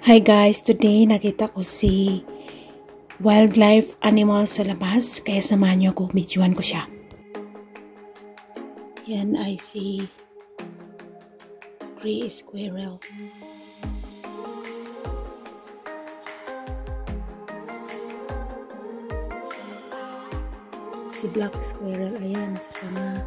Hi guys, today nakita ko si wildlife animal sa labas, kaya samahan niyo ako, videoan ko siya. Yan ay si gray squirrel. Si black squirrel, ayan, nasa sanga.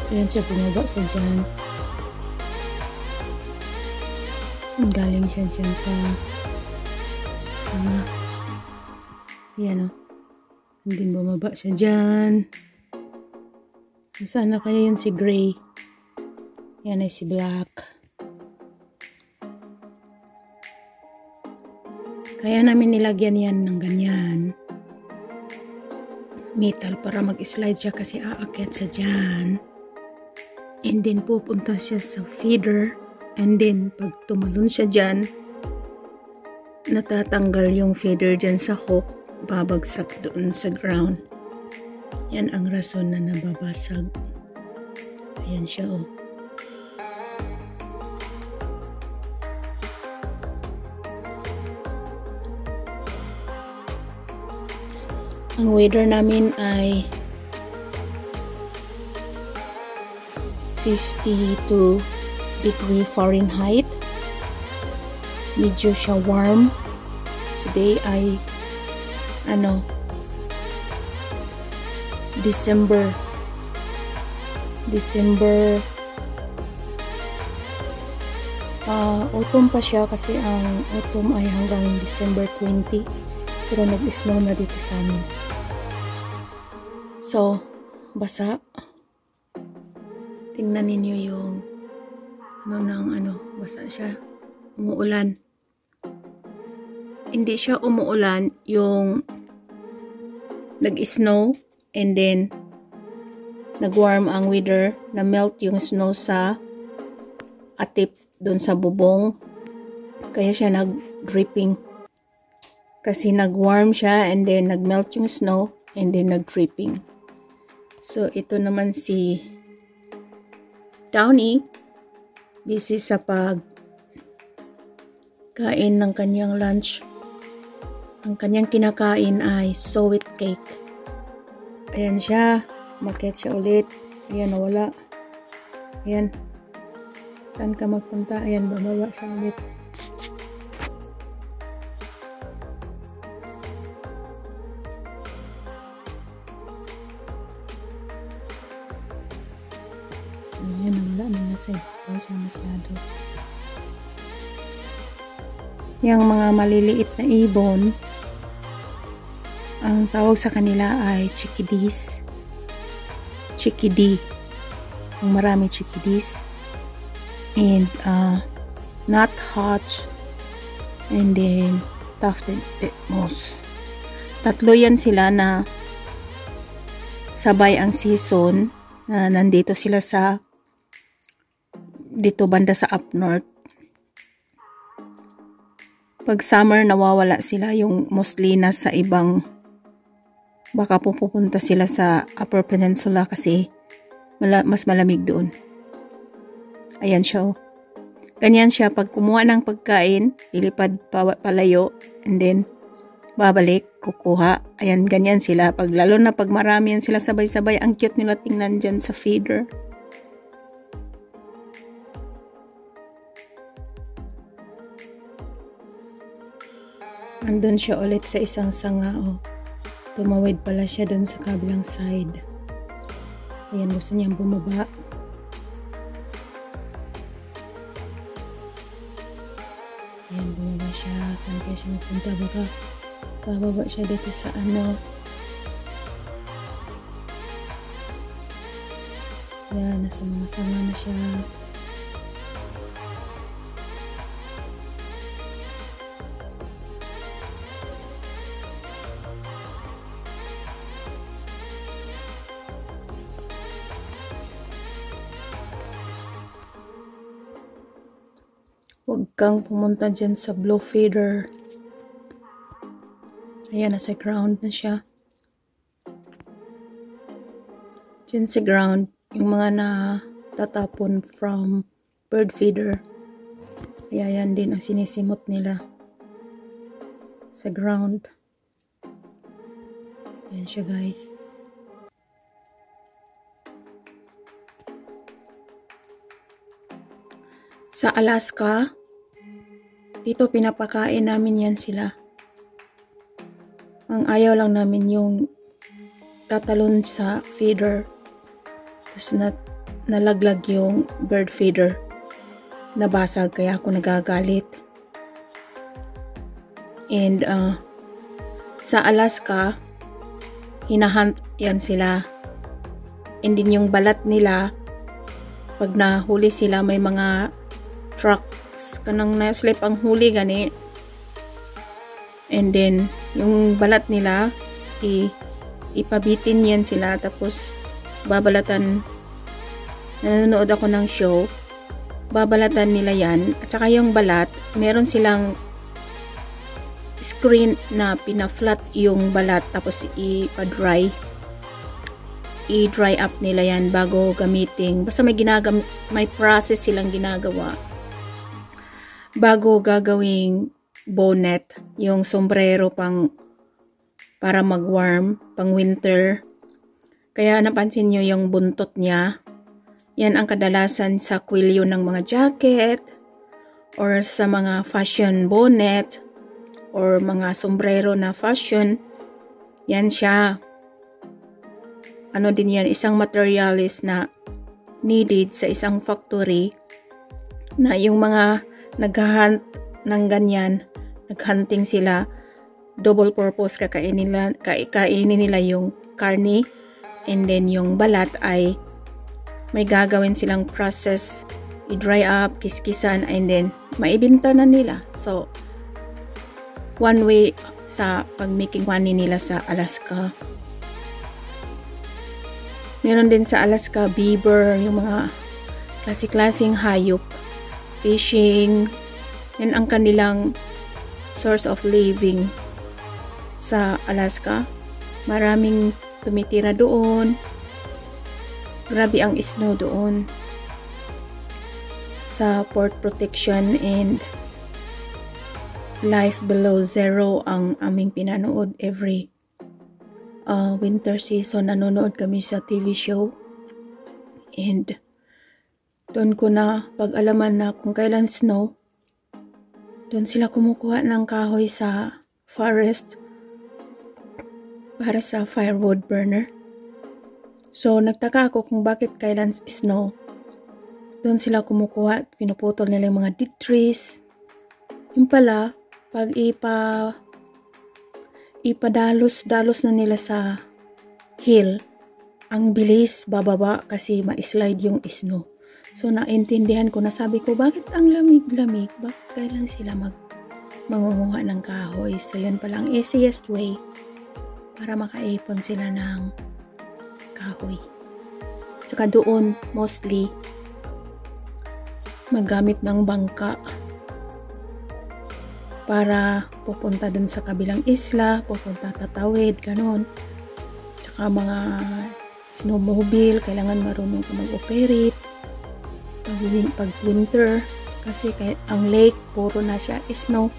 Ayan siya, bumaba siya dyan. Galing siya dyan sa ayan o. And then bumaba siya dyan. Saan na kaya yun si gray? Yan ay si black. Kaya namin nilagyan yan ng ganyan metal para mag-slide siya kasi aakyat siya dyan. And then pupunta siya sa feeder, and then pag tumalon siya dyan, natatanggal yung feeder dyan sa hook, babagsak doon sa ground. Yan ang rason na nababasag. Ayan siya oh. Ang weather namin ay 52 degree Fahrenheit. Medyo siya warm. Today ay December autumn pa siya kasi ang autumn ay hanggang December 20, pero nag-snow na dito sa amin. So, basa. Tingnan ninyo yung basa siya. Umuulan. Hindi siya umuulan, yung nag-snow and then nag-warm ang weather, na melt yung snow sa atip doon sa bubong. Kaya siya nag-dripping. Kasi nag-warm siya and then nag-melt yung snow and then nag-dripping. So, ito naman si Downy, busy sa pagkain ng kanyang lunch. Ang kanyang kinakain ay sweet cake. Ayan siya, umakyat siya ulit. Ayan, nawala. Ayan. Saan ka magpunta? Ayan, bumaba siya ulit. Ayan, wala na nasa iba siya masyado. Yung mga maliliit na ibon, ang tawag sa kanila ay chickadees. Chickadee. Yung marami chickadees. And nuthatch. And then tufted titmouse. Tatlo yan sila na sabay ang season na nandito sila sa dito banda sa up north. Pag summer nawawala sila, yung mostly nasa ibang, baka pupunta sila sa Upper Peninsula kasi mas malamig doon. Ayan siya oh. Ganyan siya, pag kumuha ng pagkain, lilipad palayo and then babalik, kukuha. Ayan, ganyan sila. Lalo na pag marami yan sila sabay-sabay, ang cute nila tingnan dyan sa feeder. Andun siya ulit sa isang sanga oh. Tumawid pala siya dun sa kabilang side. Ayan, gusto niyang bumaba. Ayan, bumaba siya. Saan kaya siya magpunta? Baka bababa siya dito sa Ayan, nasa mga sanga na siya. Huwag kang pumunta dyan sa blue feeder. Ayan, nasa ground na siya. Dyan sa ground, yung mga natatapon from bird feeder. Kaya yan din ang sinisimot nila sa ground. Ayan siya, guys. Sa Alaska, dito pinapakain namin yan sila. Ang ayaw lang namin yung tatalon sa feeder. Tapos nalaglag yung bird feeder. Nabasag, kaya ako nagagalit. And sa Alaska, hinahunt yan sila. And din yung balat nila, pag nahuli sila, may mga trucks kanang na-slip ang huli gani. And then yung balat nila ipabitin yan sila, tapos babalatan. Nanonood ako ng show, babalatan nila yan, at saka yung balat meron silang screen na pina-flat yung balat, tapos i-dry up nila yan bago gamitin. Basta may process silang ginagawa bago gagawing bonnet, yung sombrero para mag-warm, pang winter. Kaya napansin nyo yung buntot niya. Yan ang kadalasan sa kwelyo ng mga jacket or sa mga fashion bonnet or mga sombrero na fashion. Yan siya. Ano din yan, isang materialis na needed sa isang factory, na yung mga naghahunt ng ganyan, naghunting sila, double purpose, kainin nila yung karne, and then yung balat ay may gagawin silang process, i-dry up, kiskisan, and then maibenta na nila. So one way sa pag-making money nila sa Alaska. Meron din sa Alaska beaver, yung mga klase-klaseng hayop, fishing. Yan ang kanilang source of living sa Alaska. Maraming tumitira doon. Grabe ang snow doon. Sa port protection and life below zero ang aming pinanood every winter season. Nanonood kami sa TV show. And doon ko na pag-alaman na kung kailan snow, doon sila kumukuha ng kahoy sa forest para sa firewood burner. So nagtaka ako kung bakit kailan snow, doon sila kumukuha, pinuputol nila yung mga dead trees. Yung pala, pag ipadalos na nila sa hill, ang bilis bababa kasi ma-slide yung snow. So naintindihan ko na, sabi ko, bakit ang lamig-lamig? Bakit kailan sila mangunguha ng kahoy? So yun pala ang easiest way para makaipon sila ng kahoy. Saka doon mostly maggamit ng bangka para pupunta dun sa kabilang isla, pupunta tatawid, ganon. Saka mga snowmobile, kailangan marunong ka mag-operate pag winter, kasi ang lake puro na siya snow.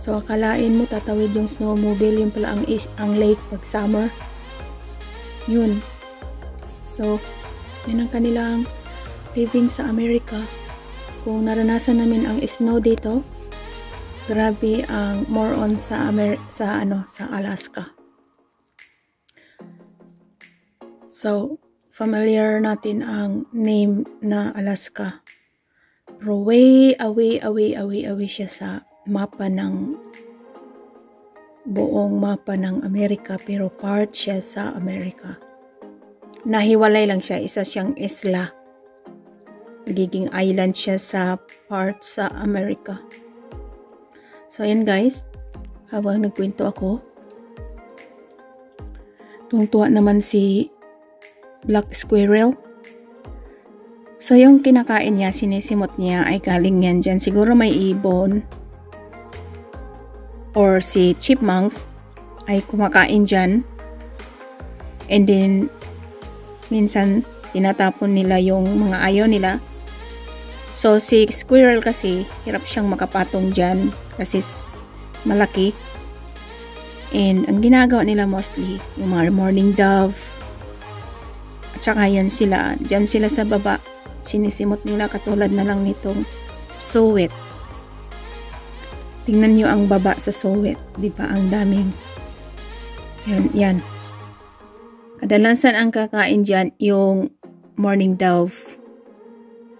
So akalain mo tatawid yung snowmobile, yun pala ang lake pag summer. Yun. So yun ang kanilang living sa Amerika. Kung naranasan namin ang snow dito, grabe ang more on sa Alaska. So familiar natin ang name na Alaska. Pero way away siya sa buong mapa ng Amerika, pero part siya sa Amerika. Nahiwalay lang siya, isa siyang isla. Nagiging island siya sa part sa Amerika. So ayan guys, habang nagkwento ako, tuwang-tuwa naman si Black Squirrel. So, yung kinakain niya, sinisimot niya ay galing yan dyan. Siguro may ibon or si chipmunks ay kumakain dyan. And then, minsan, tinatapon nila yung mga ayaw nila. So, si squirrel kasi, hirap siyang makapatong dyan kasi malaki. And, ang ginagawa nila mostly, yung mga morning dove, at saka yan sila, dyan sila sa baba, sinisimot nila katulad na lang nitong suet. Tingnan nyo ang baba sa suet, di ba? Ang daming, yan. Kadalasan ang kakain dyan, yung morning dove,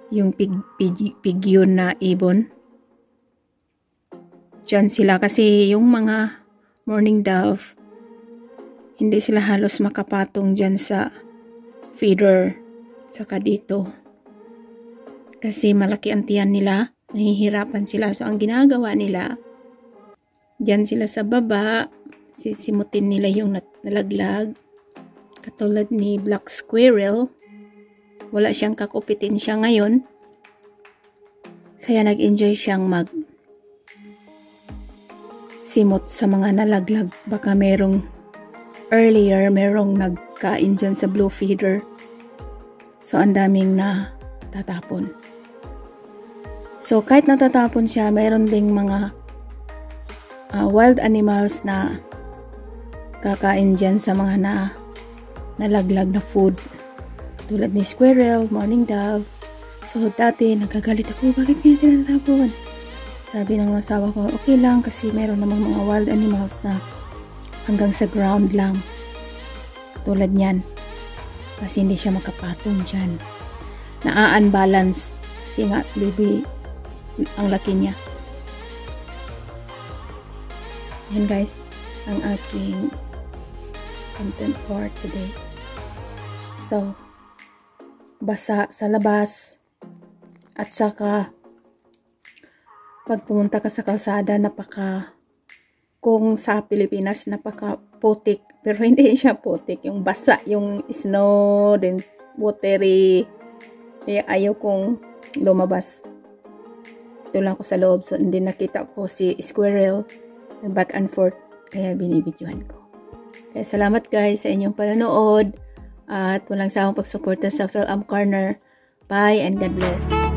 yung pigyon na ibon. Dyan sila kasi yung mga morning dove, hindi sila halos makapatong dyan sa feeder, saka dito. Kasi malaki ang tiyan nila, nahihirapan sila. So, ang ginagawa nila, dyan sila sa baba, sisimutin nila yung nalaglag. Katulad ni black squirrel, wala siyang kakupitin siya ngayon. Kaya nag-enjoy siyang simot sa mga nalaglag. Baka merong nagkain dyan sa blue feeder. So, ang daming natatapon. So, kahit natatapon siya, mayroon ding mga wild animals na kakain dyan sa mga nalaglag na food. Tulad ni squirrel, morning dove. So, dati nagagalit ako, bakit kaya tinatapon? Sabi ng asawa ko, okay lang kasi mayroon namang mga wild animals na hanggang sa ground lang. Tulad niyan. Kasi hindi siya makapatong dyan. Na-unbalance. Kasi nga, baby, ang laki niya. Yan guys, ang aking content for today. So, basa sa labas. At saka, pag pumunta ka sa kalsada, kung sa Pilipinas, napaka-putik. Pero hindi siya putik. Yung basa, yung snow, then watery. Kaya ayaw kong lumabas. Ito lang ko sa loob. So, hindi nakita ko si squirrel back and forth. Kaya binibidyohan ko. Kaya salamat guys sa inyong panonood. At walang sawang pagsuporta sa PhilAm Corner. Bye and God bless.